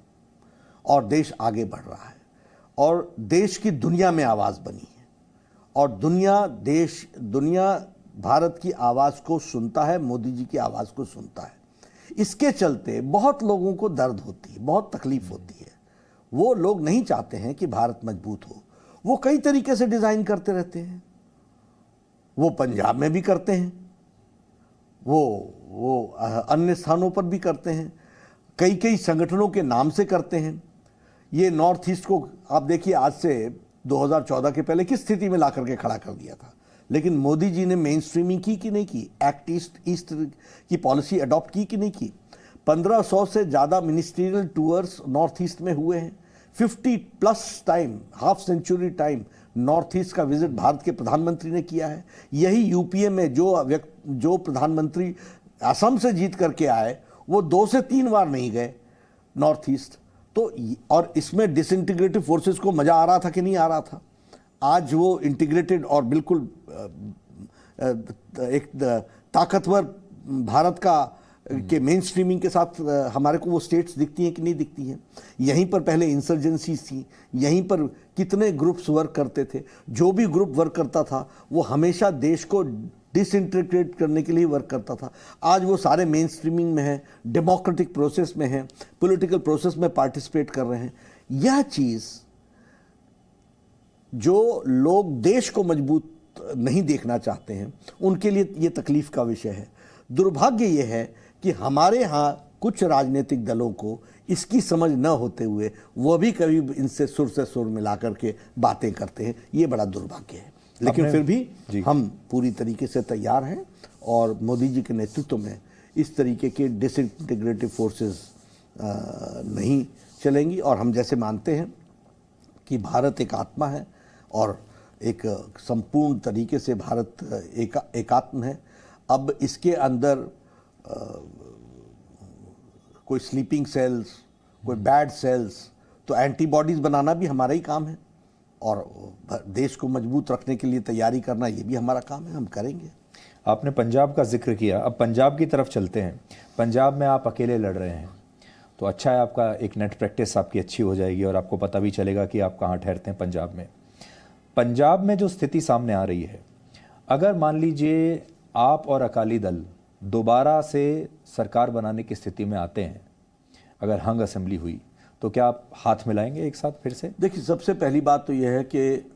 और देश आगे बढ़ रहा है और देश की दुनिया में आवाज़ बनी है और दुनिया भारत की आवाज़ को सुनता है, मोदी जी की आवाज़ को सुनता है। इसके चलते बहुत लोगों को दर्द होती है, बहुत तकलीफ होती है। वो लोग नहीं चाहते हैं कि भारत मजबूत हो, वो कई तरीके से डिज़ाइन करते रहते हैं। वो पंजाब में भी करते हैं, वो अन्य स्थानों पर भी करते हैं। कई कई संगठनों के नाम से करते हैं। ये नॉर्थ ईस्ट को आप देखिए, आज से 2014 के पहले किस स्थिति में ला करके खड़ा कर दिया था, लेकिन मोदी जी ने मेन स्ट्रीमिंग की कि नहीं की, एक्ट ईस्ट की पॉलिसी अडॉप्ट की कि नहीं की। 1500 से ज़्यादा मिनिस्ट्रियल टूर्स नॉर्थ ईस्ट में हुए हैं। 50+ time, half century time north east का विजिट भारत के प्रधानमंत्री ने किया है। यही यूपीए में जो प्रधानमंत्री असम से जीत करके आए, वो 2 से 3 बार नहीं गए नॉर्थ ईस्ट। तो और इसमें डिसइंटीग्रेटेड फोर्सेस को मजा आ रहा था कि नहीं आ रहा था? आज वो इंटीग्रेटेड और बिल्कुल एक ताकतवर भारत का के मेन स्ट्रीमिंग के साथ हमारे को वो स्टेट्स दिखती हैं कि नहीं दिखती हैं। यहीं पर पहले इंसर्जेंसीज थी, यहीं पर कितने ग्रुप्स वर्क करते थे। जो भी ग्रुप वर्क करता था वो हमेशा देश को डिसइंटीग्रेट करने के लिए वर्क करता था। आज वो सारे मेन स्ट्रीमिंग में हैं, डेमोक्रेटिक प्रोसेस में हैं, पॉलिटिकल प्रोसेस में पार्टिसिपेट कर रहे हैं। यह चीज़ जो लोग देश को मजबूत नहीं देखना चाहते हैं, उनके लिए ये तकलीफ का विषय है। दुर्भाग्य ये है कि हमारे यहाँ कुछ राजनीतिक दलों को इसकी समझ न होते हुए वो भी कभी इनसे सुर से सुर मिला करके बातें करते हैं। ये बड़ा दुर्भाग्य है, लेकिन फिर भी हम पूरी तरीके से तैयार हैं और मोदी जी के नेतृत्व में इस तरीके के डिसइंटीग्रेटिव फोर्सेस नहीं चलेंगी। और हम जैसे मानते हैं कि भारत एक आत्मा है और एक संपूर्ण तरीके से भारत एकात्म है। अब इसके अंदर कोई स्लीपिंग सेल्स, कोई बैड सेल्स, तो एंटीबॉडीज़ बनाना भी हमारा ही काम है और देश को मजबूत रखने के लिए तैयारी करना ये भी हमारा काम है, हम करेंगे। आपने पंजाब का जिक्र किया, अब पंजाब की तरफ चलते हैं। पंजाब में आप अकेले लड़ रहे हैं, तो अच्छा है, आपका एक नेट प्रैक्टिस आपकी अच्छी हो जाएगी और आपको पता भी चलेगा कि आप कहाँ ठहरते हैं पंजाब में। पंजाब में जो स्थिति सामने आ रही है, अगर मान लीजिए आप और अकाली दल दोबारा से सरकार बनाने की स्थिति में आते हैं, अगर हंग असेंबली हुई, तो क्या आप हाथ मिलाएंगे एक साथ फिर से? देखिए, सबसे पहली बात तो यह है कि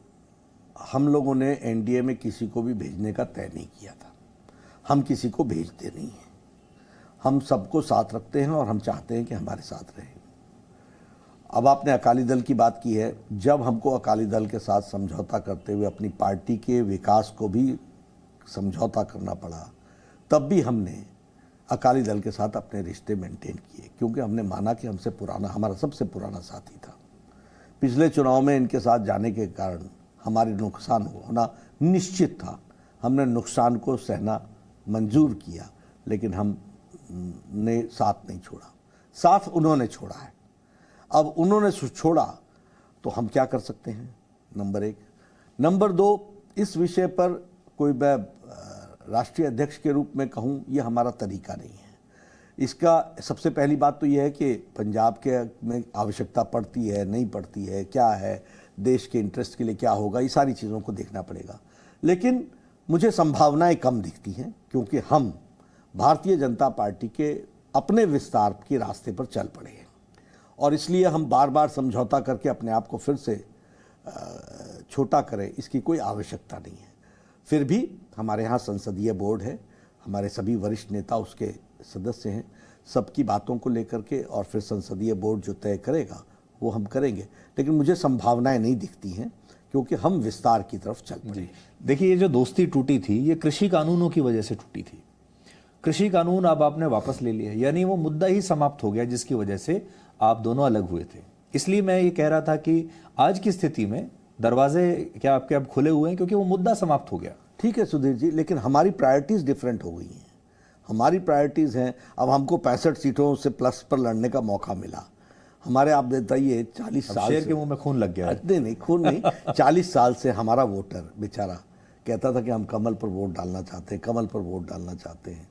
हम लोगों ने एनडीए में किसी को भी भेजने का तय नहीं किया था। हम किसी को भेजते नहीं हैं, हम सबको साथ रखते हैं और हम चाहते हैं कि हमारे साथ रहें। अब आपने अकाली दल की बात की है, जब हमको अकाली दल के साथ समझौता करते हुए अपनी पार्टी के विकास को भी समझौता करना पड़ा, तब भी हमने अकाली दल के साथ अपने रिश्ते मेंटेन किए, क्योंकि हमने माना कि हमसे पुराना, हमारा सबसे पुराना साथी था। पिछले चुनाव में इनके साथ जाने के कारण हमारे नुकसान होना निश्चित था। हमने नुकसान को सहना मंजूर किया, लेकिन हमने साथ नहीं छोड़ा, साथ उन्होंने छोड़ा है। अब उन्होंने छोड़ा तो हम क्या कर सकते हैं, नंबर 1। नंबर 2, इस विषय पर कोई मैं राष्ट्रीय अध्यक्ष के रूप में कहूँ, ये हमारा तरीका नहीं है। इसका सबसे पहली बात तो यह है कि पंजाब के में आवश्यकता पड़ती है, नहीं पड़ती है, क्या है, देश के इंटरेस्ट के लिए क्या होगा, ये सारी चीज़ों को देखना पड़ेगा। लेकिन मुझे संभावनाएं कम दिखती हैं, क्योंकि हम भारतीय जनता पार्टी के अपने विस्तार के रास्ते पर चल पड़े हैं और इसलिए हम बार बार समझौता करके अपने आप को फिर से छोटा करें, इसकी कोई आवश्यकता नहीं है। फिर भी हमारे यहाँ संसदीय बोर्ड है, हमारे सभी वरिष्ठ नेता उसके सदस्य हैं। सबकी बातों को लेकर के और फिर संसदीय बोर्ड जो तय करेगा वो हम करेंगे, लेकिन मुझे संभावनाएं नहीं दिखती हैं, क्योंकि हम विस्तार की तरफ चल पड़े। देखिए, ये जो दोस्ती टूटी थी, ये कृषि कानूनों की वजह से टूटी थी। कृषि कानून अब आपने वापस ले लिया, यानी वो मुद्दा ही समाप्त हो गया जिसकी वजह से आप दोनों अलग हुए थे। इसलिए मैं ये कह रहा था कि आज की स्थिति में दरवाजे क्या आपके अब खुले हुए हैं, क्योंकि वो मुद्दा समाप्त हो गया। ठीक है सुधीर जी, लेकिन हमारी प्रायोरिटीज़ डिफरेंट हो गई हैं। हमारी प्रायोरिटीज़ हैं, अब हमको 65 सीटों से प्लस पर लड़ने का मौका मिला। हमारे, आप बताइए, 40 साल शेर के मुंह में खून लग गया। नहीं, खून नहीं, 40 साल से हमारा वोटर बेचारा कहता था कि हम कमल पर वोट डालना चाहते हैं, कमल पर वोट डालना चाहते हैं।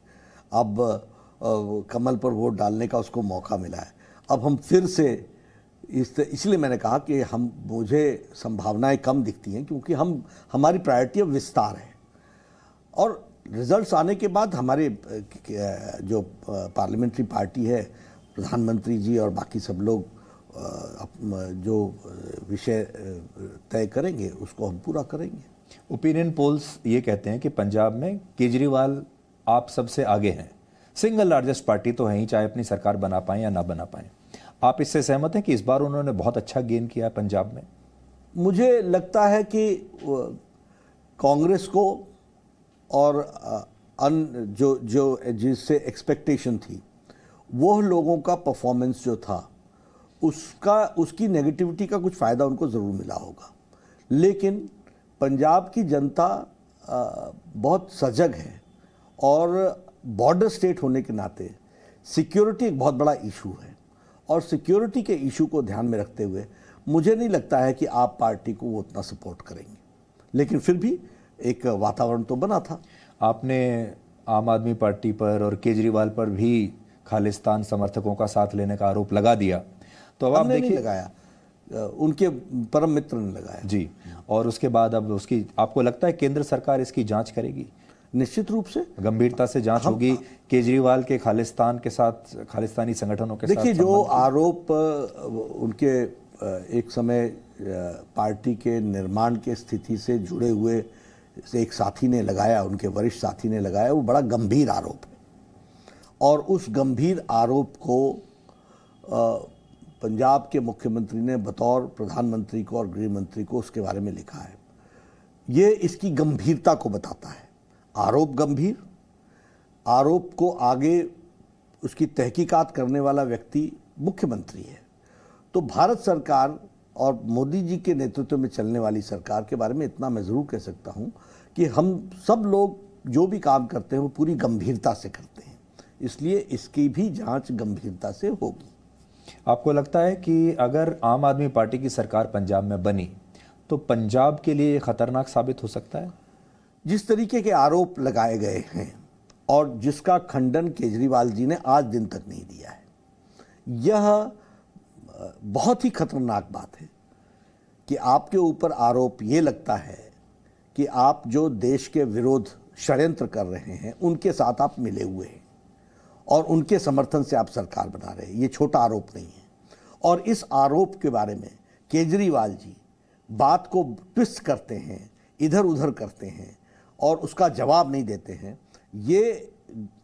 अब कमल पर वोट डालने का उसको मौका मिला है। अब हम फिर से इसलिए मैंने कहा कि मुझे संभावनाएं कम दिखती हैं, क्योंकि हमारी प्रायोरिटी अब विस्तार है और रिजल्ट्स आने के बाद हमारे जो पार्लियामेंट्री पार्टी है, प्रधानमंत्री जी और बाकी सब लोग जो विषय तय करेंगे उसको हम पूरा करेंगे। ओपिनियन पोल्स ये कहते हैं कि पंजाब में केजरीवाल आप सबसे आगे हैं, सिंगल लार्जेस्ट पार्टी तो है ही, चाहे अपनी सरकार बना पाए या ना बना पाए। आप इससे सहमत हैं कि इस बार उन्होंने बहुत अच्छा गेन किया है पंजाब में? मुझे लगता है कि कांग्रेस को और जो जो जिससे एक्सपेक्टेशन थी, वो लोगों का परफॉर्मेंस जो था उसकी नेगेटिविटी का कुछ फ़ायदा उनको ज़रूर मिला होगा। लेकिन पंजाब की जनता बहुत सजग है और बॉर्डर स्टेट होने के नाते सिक्योरिटी एक बहुत बड़ा इशू है, और सिक्योरिटी के इशू को ध्यान में रखते हुए मुझे नहीं लगता है कि आप पार्टी को वो उतना सपोर्ट करेंगे। लेकिन फिर भी एक वातावरण तो बना था। आपने आम आदमी पार्टी पर और केजरीवाल पर भी खालिस्तान समर्थकों का साथ लेने का आरोप लगा दिया, तो अब आप हमने नहीं देखिए, लगाया, उनके परम मित्र ने लगाया जी, और उसके बाद अब उसकी, आपको लगता है केंद्र सरकार इसकी जांच करेगी? निश्चित रूप से गंभीरता से जांच होगी केजरीवाल के खालिस्तान के साथ, खालिस्तानी संगठनों के साथ? देखिए, जो आरोप उनके एक समय पार्टी के निर्माण के स्थिति से जुड़े हुए एक साथी ने लगाया, उनके वरिष्ठ साथी ने लगाया, वो बड़ा गंभीर आरोप है। और उस गंभीर आरोप को पंजाब के मुख्यमंत्री ने बतौर प्रधानमंत्री को और गृह मंत्री को उसके बारे में लिखा है। ये इसकी गंभीरता को बताता है। आरोप गंभीर, आरोप को आगे उसकी तहकीकात करने वाला व्यक्ति मुख्यमंत्री है। तो भारत सरकार और मोदी जी के नेतृत्व में चलने वाली सरकार के बारे में इतना मैं ज़रूर कह सकता हूं कि हम सब लोग जो भी काम करते हैं वो पूरी गंभीरता से करते हैं, इसलिए इसकी भी जांच गंभीरता से होगी। आपको लगता है कि अगर आम आदमी पार्टी की सरकार पंजाब में बनी तो पंजाब के लिए खतरनाक साबित हो सकता है? जिस तरीके के आरोप लगाए गए हैं और जिसका खंडन केजरीवाल जी ने आज दिन तक नहीं दिया है, यह बहुत ही खतरनाक बात है कि आपके ऊपर आरोप ये लगता है कि आप जो देश के विरोध षड्यंत्र कर रहे हैं उनके साथ आप मिले हुए हैं और उनके समर्थन से आप सरकार बना रहे हैं। ये छोटा आरोप नहीं है। और इस आरोप के बारे में केजरीवाल जी बात को ट्विस्ट करते हैं, इधर उधर करते हैं और उसका जवाब नहीं देते हैं। ये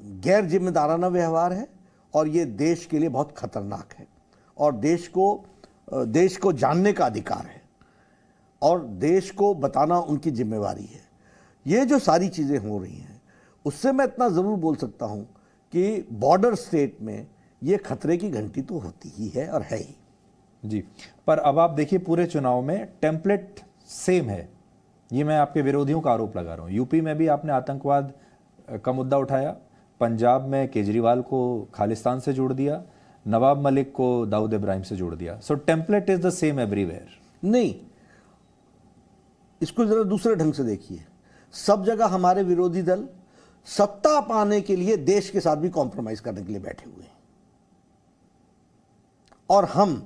गैर जिम्मेदाराना व्यवहार है और ये देश के लिए बहुत खतरनाक है। और देश को जानने का अधिकार है और देश को बताना उनकी जिम्मेवारी है। ये जो सारी चीज़ें हो रही हैं, उससे मैं इतना ज़रूर बोल सकता हूँ कि बॉर्डर स्टेट में ये खतरे की घंटी तो होती ही है और है ही। जी, पर अब आप देखिए पूरे चुनाव में टेम्पलेट सेम है। ये मैं आपके विरोधियों का आरोप लगा रहा हूँ। यूपी में भी आपने आतंकवाद का मुद्दा उठाया, पंजाब में केजरीवाल को खालिस्तान से जोड़ दिया, नवाब मलिक को दाऊद इब्राहिम से जोड़ दिया। So template is the same everywhere. नहीं, इसको जरा दूसरे ढंग से देखिए। सब जगह हमारे विरोधी दल सत्ता पाने के लिए देश के साथ भी कॉम्प्रोमाइज करने के लिए बैठे हुए हैं और हम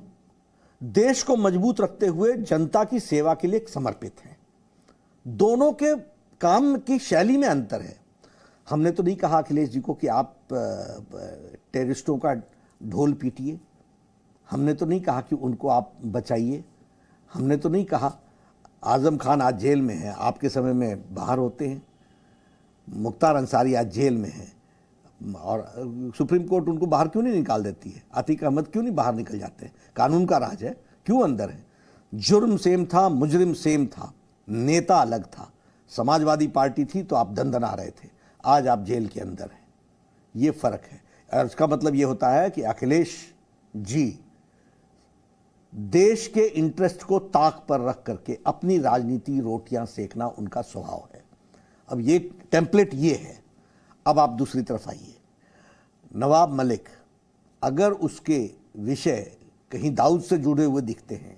देश को मजबूत रखते हुए जनता की सेवा के लिए समर्पित हैं। दोनों के काम की शैली में अंतर है। हमने तो नहीं कहा अखिलेश जी को कि आप टेररिस्टों का ढोल पीटिए, हमने तो नहीं कहा कि उनको आप बचाइए, हमने तो नहीं कहा आजम खान आज जेल में है, आपके समय में बाहर होते हैं, मुख्तार अंसारी आज जेल में है और सुप्रीम कोर्ट उनको बाहर क्यों नहीं निकाल देती है, अतीक अहमद क्यों नहीं बाहर निकल जाते हैं, कानून का राज है, क्यों अंदर है? जुर्म सेम था, मुजरिम सेम था, नेता अलग था। समाजवादी पार्टी थी तो आप दंदना रहे थे, आज आप जेल के अंदर हैं। ये फर्क है। और इसका मतलब ये होता है कि अखिलेश जी देश के इंटरेस्ट को ताक पर रख करके अपनी राजनीति रोटियां सेकना उनका स्वभाव है। अब ये टेम्पलेट ये है। अब आप दूसरी तरफ आइए। नवाब मलिक, अगर उसके विषय कहीं दाऊद से जुड़े हुए दिखते हैं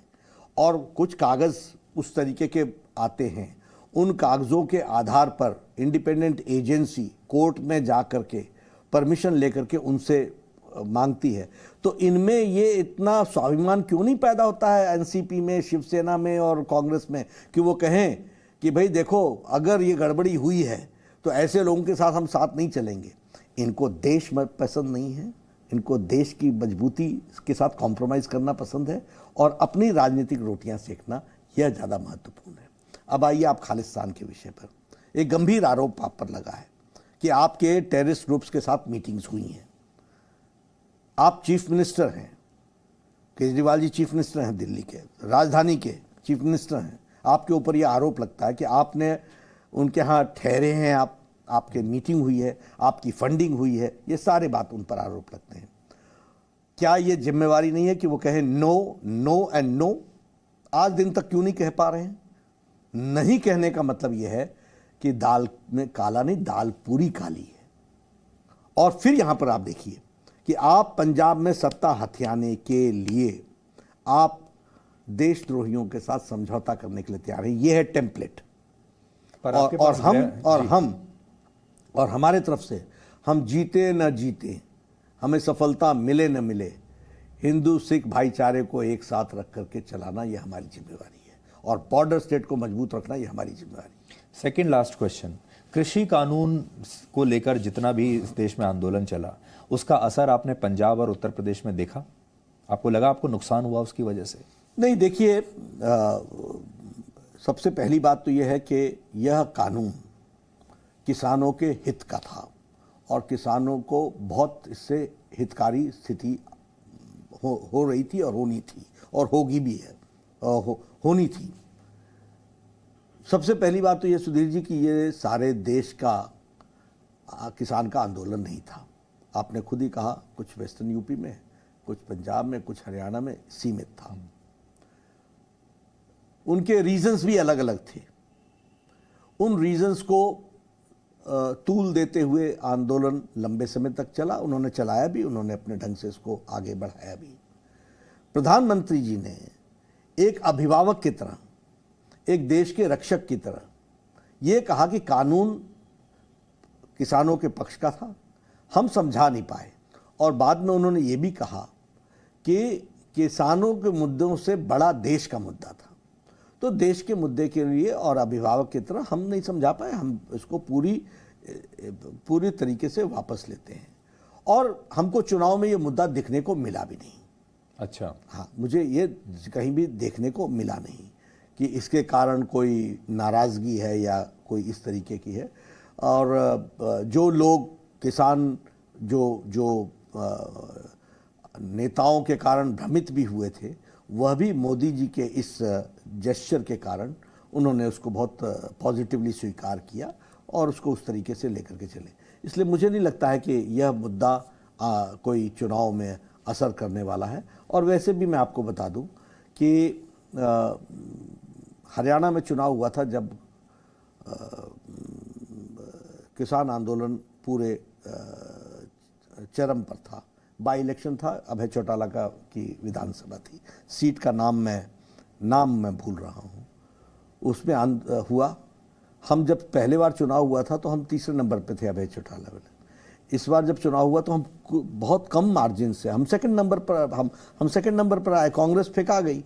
और कुछ कागज़ उस तरीके के आते हैं, उन कागज़ों के आधार पर इंडिपेंडेंट एजेंसी कोर्ट में जा कर के परमिशन लेकर के उनसे मांगती है, तो इनमें ये इतना स्वाभिमान क्यों नहीं पैदा होता है एनसीपी में, शिवसेना में और कांग्रेस में, कि वो कहें कि भाई देखो अगर ये गड़बड़ी हुई है तो ऐसे लोगों के साथ हम साथ नहीं चलेंगे। इनको देश पसंद नहीं है, इनको देश की मजबूती के साथ कॉम्प्रोमाइज़ करना पसंद है और अपनी राजनीतिक रोटियां सेकना यह ज़्यादा महत्वपूर्ण है। अब आइए आप खालिस्तान के विषय पर। एक गंभीर आरोप आप पर लगा है कि आपके टेररिस्ट ग्रुप्स के साथ मीटिंग्स हुई हैं। आप चीफ मिनिस्टर हैं, केजरीवाल जी चीफ मिनिस्टर हैं दिल्ली के, राजधानी के चीफ मिनिस्टर हैं। आपके ऊपर यह आरोप लगता है कि आपने उनके यहाँ ठहरे हैं, आपके मीटिंग हुई है, आपकी फंडिंग हुई है, ये सारे बात उन पर आरोप लगते हैं। क्या ये जिम्मेवारी नहीं है कि वो कहें नो, नो एंड नो? आज दिन तक क्यों नहीं कह पा रहे हैं? नहीं कहने का मतलब यह है कि दाल में काला नहीं, दाल पूरी काली है। और फिर यहां पर आप देखिए कि आप पंजाब में सत्ता हथियाने के लिए आप देशद्रोहियों के साथ समझौता करने के लिए तैयार हैं। यह है टेम्पलेट। और हमारे तरफ से हम जीते न जीते, हमें सफलता मिले न मिले, हिंदू सिख भाईचारे को एक साथ रख करके चलाना यह हमारी जिम्मेवारी है, और बॉर्डर स्टेट को मजबूत रखना यह हमारी जिम्मेवारी है। सेकंड लास्ट क्वेश्चन, कृषि कानून को लेकर जितना भी इस देश में आंदोलन चला, उसका असर आपने पंजाब और उत्तर प्रदेश में देखा? आपको लगा आपको नुकसान हुआ उसकी वजह से? नहीं, देखिए, सबसे पहली बात तो यह है कि यह कानून किसानों के हित का था और किसानों को बहुत इससे हितकारी स्थिति हो रही थी और होनी थी और होगी भी है, होनी थी। सबसे पहली बात तो ये सुधीर जी कि ये सारे देश का किसान का आंदोलन नहीं था। आपने खुद ही कहा, कुछ वेस्टर्न यूपी में, कुछ पंजाब में, कुछ हरियाणा में सीमित था। उनके रीजंस भी अलग अलग थे। उन रीजंस को तूल देते हुए आंदोलन लंबे समय तक चला। उन्होंने चलाया भी, उन्होंने अपने ढंग से इसको आगे बढ़ाया भी। प्रधानमंत्री जी ने एक अभिभावक की तरह, एक देश के रक्षक की तरह ये कहा कि कानून किसानों के पक्ष का था, हम समझा नहीं पाए। और बाद में उन्होंने ये भी कहा कि किसानों के मुद्दों से बड़ा देश का मुद्दा था, तो देश के मुद्दे के लिए और अभिभावक की तरह हम नहीं समझा पाए, हम इसको पूरी तरीके से वापस लेते हैं। और हमको चुनाव में ये मुद्दा दिखने को मिला भी नहीं। अच्छा, हाँ, मुझे ये कहीं भी देखने को मिला नहीं कि इसके कारण कोई नाराज़गी है या कोई इस तरीके की है। और जो लोग किसान जो नेताओं के कारण भ्रमित भी हुए थे, वह भी मोदी जी के इस जेस्चर के कारण उन्होंने उसको बहुत पॉजिटिवली स्वीकार किया और उसको उस तरीके से लेकर के चले। इसलिए मुझे नहीं लगता है कि यह मुद्दा कोई चुनाव में असर करने वाला है। और वैसे भी मैं आपको बता दूं कि हरियाणा में चुनाव हुआ था जब किसान आंदोलन पूरे चरम पर था। बाई इलेक्शन था, अभय चौटाला की विधानसभा थी, सीट का नाम मैं भूल रहा हूँ, उसमें हुआ। हम जब पहले बार चुनाव हुआ था तो हम तीसरे नंबर पे थे अभय चौटाला वाले। इस बार जब चुनाव हुआ तो हम बहुत कम मार्जिन से हम सेकंड नंबर पर आए, कांग्रेस फेंका गई।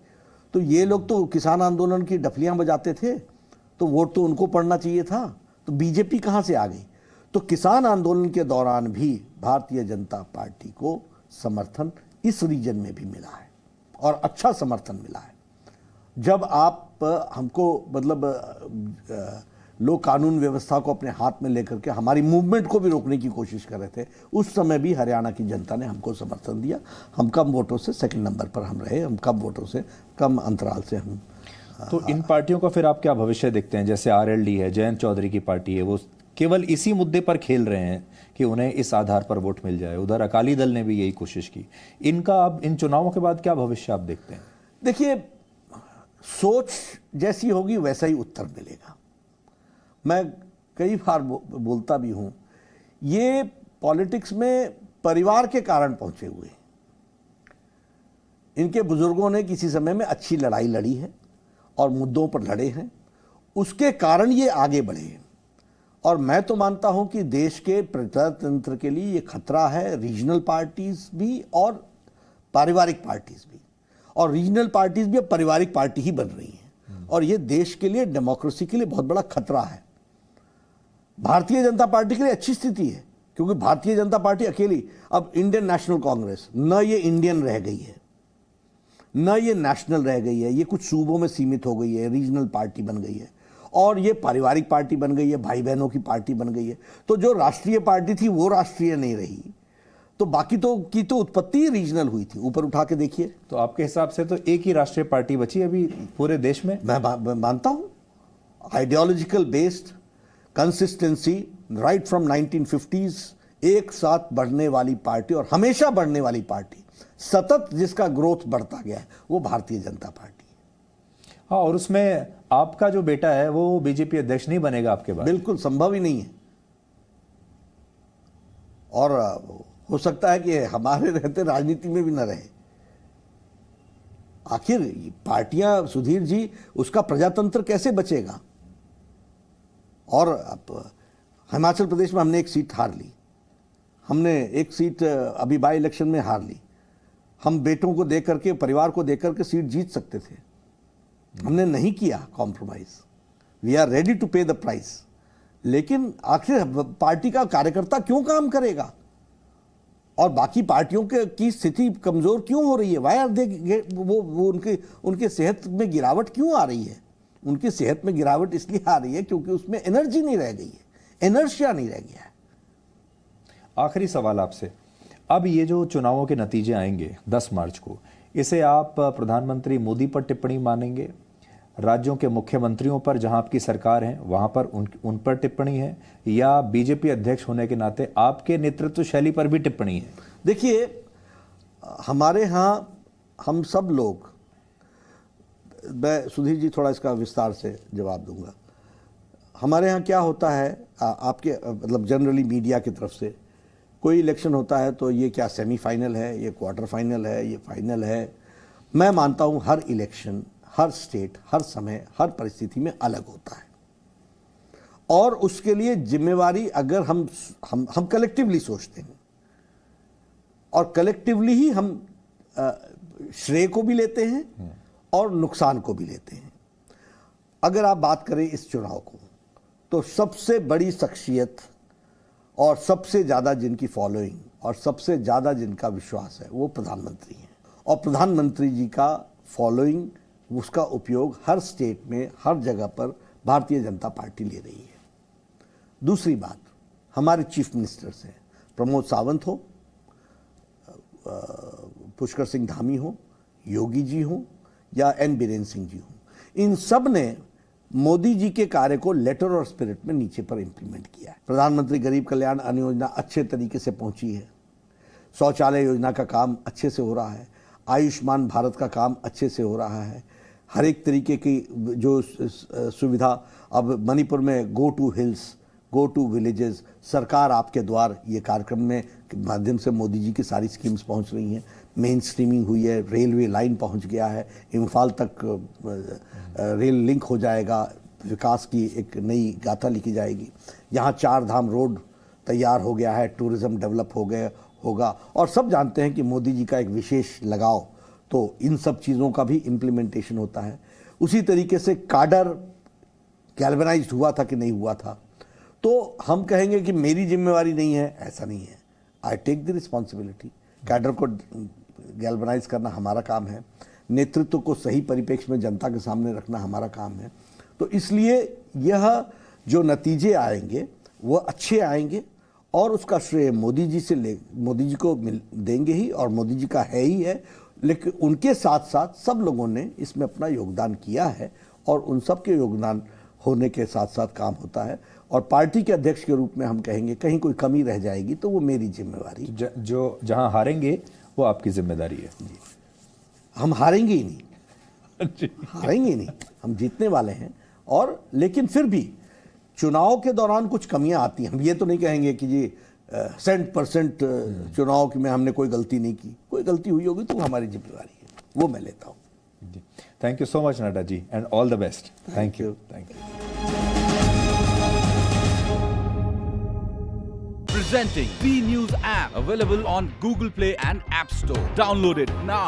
तो ये लोग तो किसान आंदोलन की डफलियां बजाते थे, तो वोट तो उनको पड़ना चाहिए था, तो बीजेपी कहाँ से आ गई? तो किसान आंदोलन के दौरान भी भारतीय जनता पार्टी को समर्थन इस रीजन में भी मिला है और अच्छा समर्थन मिला है। जब आप हमको मतलब लोग कानून व्यवस्था को अपने हाथ में लेकर के हमारी मूवमेंट को भी रोकने की कोशिश कर रहे थे, उस समय भी हरियाणा की जनता ने हमको समर्थन दिया। हम कम वोटों से सेकंड नंबर पर हम रहे, हम कम वोटों से, कम अंतराल से हम। तो इन पार्टियों का फिर आप क्या भविष्य देखते हैं? जैसे आरएलडी है, जयंत चौधरी की पार्टी है, वो केवल इसी मुद्दे पर खेल रहे हैं कि उन्हें इस आधार पर वोट मिल जाए। उधर अकाली दल ने भी यही कोशिश की। इनका अब इन चुनावों के बाद क्या भविष्य आप देखते हैं? देखिए, सोच जैसी होगी वैसा ही उत्तर मिलेगा। मैं कई बार बोलता भी हूं, ये पॉलिटिक्स में परिवार के कारण पहुंचे हुए। इनके बुजुर्गों ने किसी समय में अच्छी लड़ाई लड़ी है और मुद्दों पर लड़े हैं, उसके कारण ये आगे बढ़े हैं। और मैं तो मानता हूं कि देश के प्रजातंत्र के लिए ये खतरा है, रीजनल पार्टीज भी और पारिवारिक पार्टीज भी। और रीजनल पार्टीज भी अब पारिवारिक पार्टी ही बन रही हैं, और ये देश के लिए, डेमोक्रेसी के लिए बहुत बड़ा खतरा है। भारतीय जनता पार्टी के लिए अच्छी स्थिति है, क्योंकि भारतीय जनता पार्टी अकेली, अब इंडियन नेशनल कांग्रेस, न ये इंडियन रह गई है, न ये नेशनल रह गई है, ये कुछ सूबों में सीमित हो गई है, रीजनल पार्टी बन गई है। और ये पारिवारिक पार्टी बन गई है, भाई बहनों की पार्टी बन गई है। तो जो राष्ट्रीय पार्टी थी वो राष्ट्रीय नहीं रही, तो बाकी तो की तो उत्पत्ति रीजनल हुई थी। ऊपर उठा के देखिए। तो आपके हिसाब से तो एक ही राष्ट्रीय पार्टी बची अभी पूरे देश में? मैं मानता हूं ideological based consistency right from 1950s, एक साथ बढ़ने वाली पार्टी और हमेशा बढ़ने वाली पार्टी, सतत जिसका ग्रोथ बढ़ता गया है, वो भारतीय जनता पार्टी है। हाँ, और उसमें आपका जो बेटा है वो बीजेपी अध्यक्ष नहीं बनेगा आपके बाद? बिल्कुल संभव ही नहीं है। और हो सकता है कि हमारे रहते राजनीति में भी न रहे। आखिर पार्टियां, सुधीर जी, उसका प्रजातंत्र कैसे बचेगा? और अब हिमाचल प्रदेश में हमने एक सीट हार ली, हमने एक सीट अभी बाई इलेक्शन में हार ली। हम बेटों को दे करके, परिवार को दे करके सीट जीत सकते थे, हमने नहीं किया compromise. We are ready to pay the price. लेकिन आखिर पार्टी का कार्यकर्ता क्यों काम करेगा और बाकी पार्टियों के की स्थिति कमजोर क्यों हो रही है? वाई आर दे वो उनके सेहत में गिरावट क्यों आ रही है? उनकी सेहत में गिरावट इसलिए आ रही है क्योंकि उसमें एनर्जी नहीं रह गई है, इनर्शिया नहीं रह गया है। आखिरी सवाल आपसे, अब ये जो चुनावों के नतीजे आएंगे 10 मार्च को, इसे आप प्रधानमंत्री मोदी पर टिप्पणी मानेंगे, राज्यों के मुख्यमंत्रियों पर जहां आपकी सरकार है वहां पर उन पर टिप्पणी है, या बीजेपी अध्यक्ष होने के नाते आपके नेतृत्व शैली पर भी टिप्पणी है? देखिए, हमारे यहाँ हम सब लोग, मैं सुधीर जी थोड़ा इसका विस्तार से जवाब दूंगा। हमारे यहाँ क्या होता है, आपके मतलब जनरली मीडिया की तरफ से कोई इलेक्शन होता है तो ये क्या सेमीफाइनल है, ये क्वार्टर फाइनल है, ये फाइनल है। मैं मानता हूँ हर इलेक्शन, हर स्टेट, हर समय, हर परिस्थिति में अलग होता है और उसके लिए जिम्मेवारी अगर हम कलेक्टिवली सोचते हैं और कलेक्टिवली ही हम श्रेय को भी लेते हैं और नुकसान को भी लेते हैं। अगर आप बात करें इस चुनाव को, तो सबसे बड़ी शख्सियत और सबसे ज़्यादा जिनकी फॉलोइंग और सबसे ज़्यादा जिनका विश्वास है वो प्रधानमंत्री हैं। और प्रधानमंत्री जी का फॉलोइंग, उसका उपयोग हर स्टेट में, हर जगह पर भारतीय जनता पार्टी ले रही है। दूसरी बात, हमारे चीफ मिनिस्टर्स हैं, प्रमोद सावंत हो, पुष्कर सिंह धामी हो, योगी जी हो या एन बीरेन्द्र सिंह जी हो, इन सब ने मोदी जी के कार्य को लेटर और स्पिरिट में नीचे पर इंप्लीमेंट किया है। प्रधानमंत्री गरीब कल्याण अन्न योजना अच्छे तरीके से पहुंची है, शौचालय योजना का काम अच्छे से हो रहा है, आयुष्मान भारत का काम अच्छे से हो रहा है, हर एक तरीके की जो सुविधा, अब मणिपुर में go to hills, go to villages, सरकार आपके द्वार, ये कार्यक्रम में माध्यम से मोदी जी की सारी स्कीम्स पहुंच रही हैं। मेन स्ट्रीमिंग हुई है, रेलवे लाइन पहुंच गया है, इम्फाल तक रेल लिंक हो जाएगा, विकास की एक नई गाथा लिखी जाएगी। यहाँ 4 धाम रोड तैयार हो गया है, टूरिज्म डेवलप होगा। और सब जानते हैं कि मोदी जी का एक विशेष लगाव, तो इन सब चीज़ों का भी इम्प्लीमेंटेशन होता है। उसी तरीके से काडर गैल्वेनाइज्ड हुआ था कि नहीं हुआ था, तो हम कहेंगे कि मेरी जिम्मेवारी नहीं है, ऐसा नहीं है। I take the responsibility. Cadre को गैल्वेनाइज करना हमारा काम है, नेतृत्व को सही परिप्रेक्ष्य में जनता के सामने रखना हमारा काम है। तो इसलिए यह जो नतीजे आएंगे वो अच्छे आएंगे और उसका श्रेय मोदी जी को देंगे ही, और मोदी जी का है ही है। लेकिन उनके साथ साथ सब लोगों ने इसमें अपना योगदान किया है और उन सब के योगदान होने के साथ साथ काम होता है। और पार्टी के अध्यक्ष के रूप में हम कहेंगे कहीं कोई कमी रह जाएगी तो वो मेरी जिम्मेवारी। जो जहां हारेंगे वो आपकी जिम्मेदारी है। हम हारेंगे ही नहीं, हारेंगे ही नहीं, हम जीतने वाले हैं। और लेकिन फिर भी चुनाव के दौरान कुछ कमियां आती हैं। हम ये तो नहीं कहेंगे कि जी 100% चुनाव में हमने कोई गलती नहीं की। कोई गलती हुई होगी तो हमारी जिम्मेवारी है, वो मैं लेता हूँ। Thank you so much Nadda ji, and all the best. Thank you. Presenting B News app, available on Google Play and App Store. Download it now.